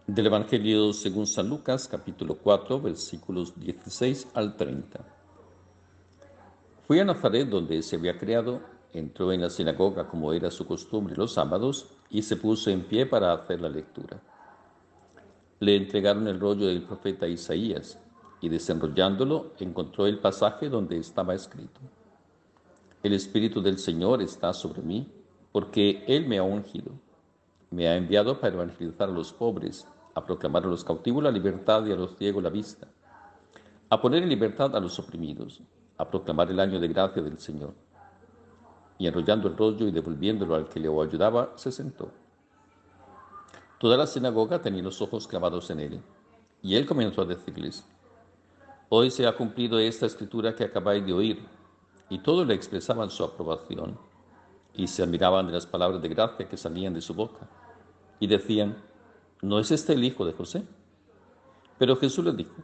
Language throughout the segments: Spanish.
Del Evangelio según San Lucas, capítulo 4, versículos 16 al 30. Fui a Nazaret, donde se había criado, entró en la sinagoga como era su costumbre los sábados y se puso en pie para hacer la lectura. Le entregaron el rollo del profeta Isaías y desenrollándolo encontró el pasaje donde estaba escrito: El Espíritu del Señor está sobre mí, porque Él me ha ungido. Me ha enviado para evangelizar a los pobres, a proclamar a los cautivos la libertad y a los ciegos la vista, a poner en libertad a los oprimidos, a proclamar el año de gracia del Señor. Y enrollando el rollo y devolviéndolo al que le ayudaba, se sentó. Toda la sinagoga tenía los ojos clavados en él, y él comenzó a decirles: Hoy se ha cumplido esta escritura que acabáis de oír. Y todos le expresaban su aprobación, y se admiraban de las palabras de gracia que salían de su boca, y decían: ¿No es este el hijo de José? Pero Jesús les dijo: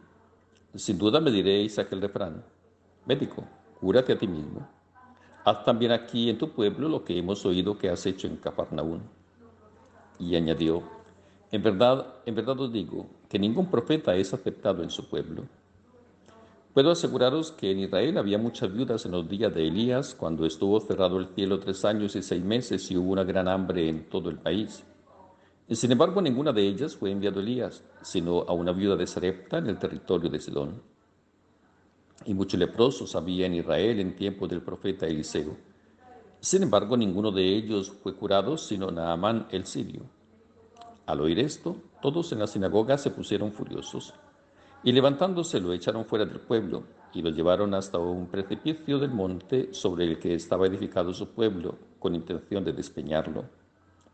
Sin duda me diréis aquel refrán: Médico, cúrate a ti mismo. Haz también aquí en tu pueblo lo que hemos oído que has hecho en Cafarnaún. Y añadió: en verdad os digo que ningún profeta es aceptado en su pueblo. Puedo aseguraros que en Israel había muchas viudas en los días de Elías, cuando estuvo cerrado el cielo 3 años y 6 meses y hubo una gran hambre en todo el país. Sin embargo, ninguna de ellas fue enviado Elías, sino a una viuda de Sarepta en el territorio de Sidón. Y muchos leprosos había en Israel en tiempo del profeta Eliseo. Sin embargo, ninguno de ellos fue curado, sino Naamán el sirio. Al oír esto, todos en la sinagoga se pusieron furiosos, y levantándose lo echaron fuera del pueblo, y lo llevaron hasta un precipicio del monte sobre el que estaba edificado su pueblo, con intención de despeñarlo.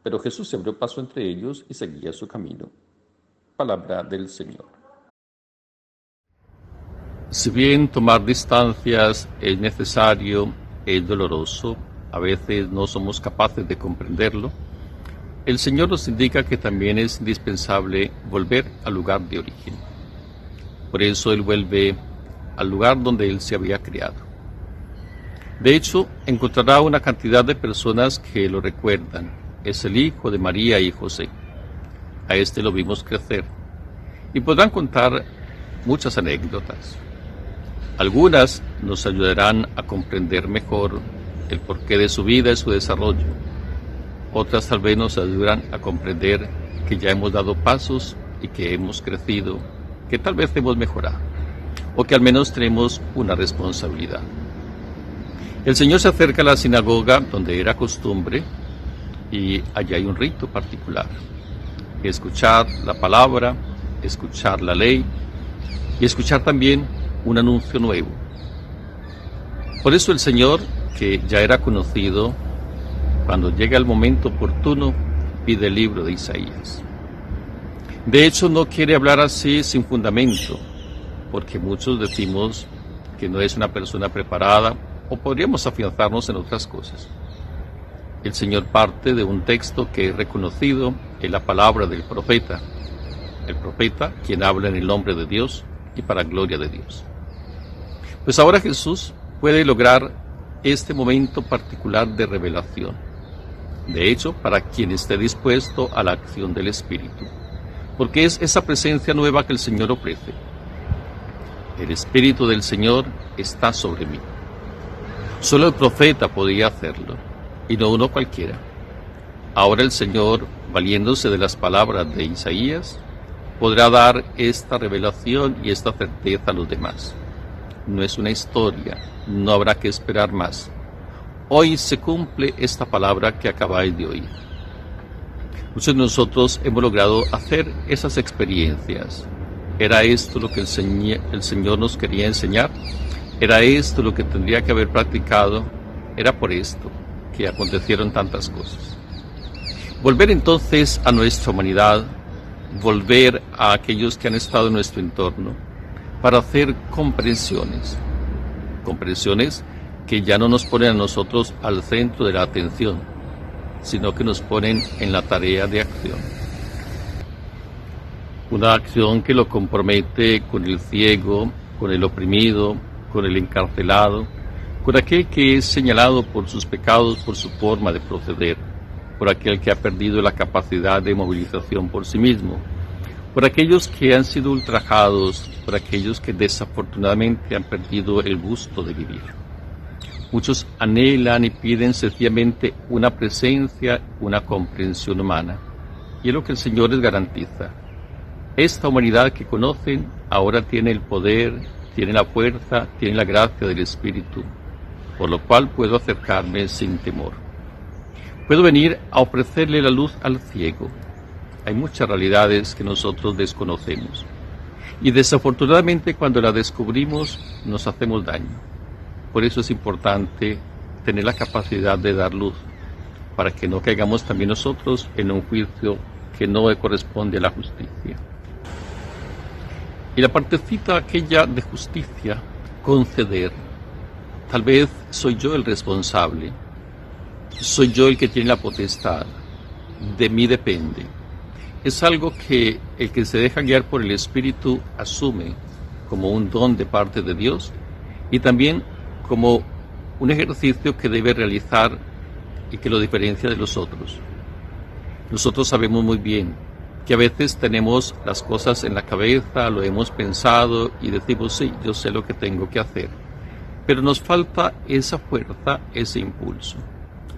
Pero Jesús se abrió paso entre ellos y seguía su camino. Palabra del Señor. Si bien tomar distancias es necesario, es doloroso, a veces no somos capaces de comprenderlo, el Señor nos indica que también es indispensable volver al lugar de origen. Por eso Él vuelve al lugar donde Él se había criado. De hecho, encontrará una cantidad de personas que lo recuerdan. Es el hijo de María y José. A este lo vimos crecer. Y podrán contar muchas anécdotas. Algunas nos ayudarán a comprender mejor el porqué de su vida y su desarrollo. Otras tal vez nos ayudarán a comprender que ya hemos dado pasos y que hemos crecido, que tal vez hemos mejorado, o que al menos tenemos una responsabilidad. El Señor se acerca a la sinagoga donde era costumbre, y allí hay un rito particular: escuchar la palabra, escuchar la ley y escuchar también un anuncio nuevo. Por eso el Señor, que ya era conocido, cuando llega el momento oportuno, pide el libro de Isaías. De hecho, no quiere hablar así sin fundamento, porque muchos decimos que no es una persona preparada, o podríamos afianzarnos en otras cosas. El Señor parte de un texto que es reconocido en la palabra del profeta, el profeta quien habla en el nombre de Dios y para gloria de Dios. Pues ahora Jesús puede lograr este momento particular de revelación, de hecho, para quien esté dispuesto a la acción del Espíritu, porque es esa presencia nueva que el Señor ofrece. El Espíritu del Señor está sobre mí. Solo el profeta podía hacerlo, y no uno cualquiera. Ahora el Señor, valiéndose de las palabras de Isaías, podrá dar esta revelación y esta certeza a los demás. No es una historia, no habrá que esperar más. Hoy se cumple esta palabra que acabáis de oír. Muchos de nosotros hemos logrado hacer esas experiencias. ¿Era esto lo que el Señor nos quería enseñar? ¿Era esto lo que tendría que haber practicado? Era por esto que acontecieron tantas cosas. Volver entonces a nuestra humanidad, volver a aquellos que han estado en nuestro entorno, para hacer comprensiones que ya no nos ponen a nosotros al centro de la atención, sino que nos ponen en la tarea de acción. Una acción que lo compromete con el ciego, con el oprimido, con el encarcelado, con aquel que es señalado por sus pecados, por su forma de proceder, por aquel que ha perdido la capacidad de movilización por sí mismo, por aquellos que han sido ultrajados, por aquellos que desafortunadamente han perdido el gusto de vivir. Muchos anhelan y piden sencillamente una presencia, una comprensión humana, y es lo que el Señor les garantiza. Esta humanidad que conocen ahora tiene el poder, tiene la fuerza, tiene la gracia del Espíritu, por lo cual puedo acercarme sin temor. Puedo venir a ofrecerle la luz al ciego. Hay muchas realidades que nosotros desconocemos y desafortunadamente cuando las descubrimos nos hacemos daño. Por eso es importante tener la capacidad de dar luz, para que no caigamos también nosotros en un juicio que no corresponde a la justicia. Y la partecita aquella de justicia, conceder. Tal vez soy yo el responsable, soy yo el que tiene la potestad, de mí depende. Es algo que el que se deja guiar por el Espíritu asume como un don de parte de Dios y también como un ejercicio que debe realizar y que lo diferencia de los otros. Nosotros sabemos muy bien que a veces tenemos las cosas en la cabeza, lo hemos pensado y decimos, sí, yo sé lo que tengo que hacer. Pero nos falta esa fuerza, ese impulso.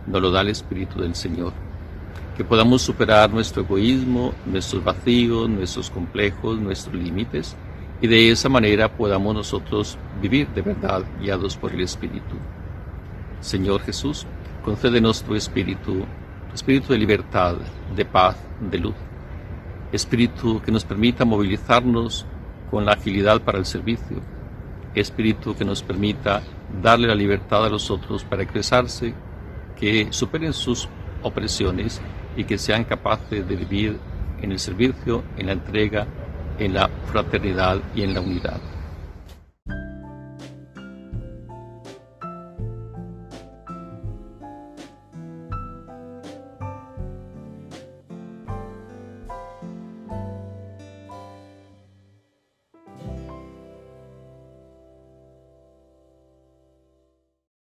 Nos lo da el Espíritu del Señor. Que podamos superar nuestro egoísmo, nuestros vacíos, nuestros complejos, nuestros límites, y de esa manera podamos nosotros vivir de verdad guiados por el Espíritu. Señor Jesús, concédenos tu Espíritu de libertad, de paz, de luz. Espíritu que nos permita movilizarnos con la agilidad para el servicio. Espíritu que nos permita darle la libertad a los otros para expresarse, que superen sus opresiones y que sean capaces de vivir en el servicio, en la entrega, en la fraternidad y en la unidad.